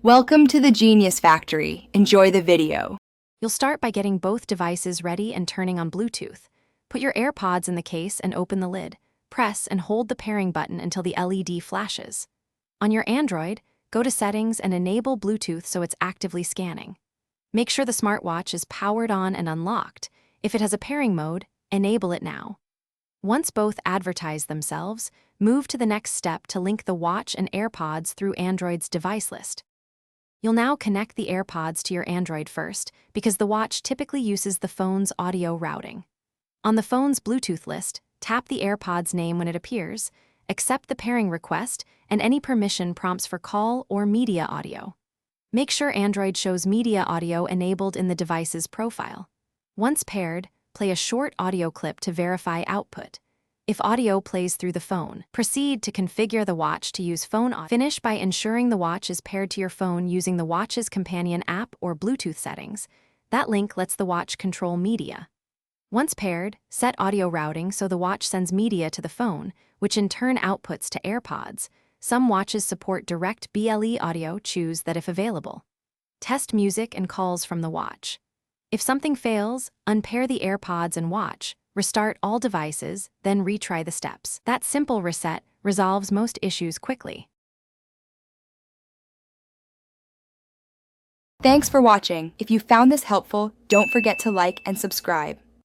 Welcome to the Genius Factory. Enjoy the video. You'll start by getting both devices ready and turning on Bluetooth. Put your AirPods in the case and open the lid. Press and hold the pairing button until the LED flashes. On your Android, go to Settings and enable Bluetooth so it's actively scanning. Make sure the smartwatch is powered on and unlocked. If it has a pairing mode, enable it now. Once both advertise themselves, move to the next step to link the watch and AirPods through Android's device list. You'll now connect the AirPods to your Android first, because the watch typically uses the phone's audio routing. On the phone's Bluetooth list, tap the AirPods name when it appears, accept the pairing request, and any permission prompts for call or media audio. Make sure Android shows media audio enabled in the device's profile. Once paired, play a short audio clip to verify output. If audio plays through the phone, proceed to configure the watch to use phone audio. Finish by ensuring the watch is paired to your phone using the watch's companion app or Bluetooth settings. That link lets the watch control media. Once paired, set audio routing so the watch sends media to the phone, which in turn outputs to AirPods. Some watches support direct BLE audio. Choose that if available. Test music and calls from the watch. If something fails, unpair the AirPods and watch. Restart all devices, then retry the steps. That simple reset resolves most issues quickly. Thanks for watching. If you found this helpful, don't forget to like and subscribe.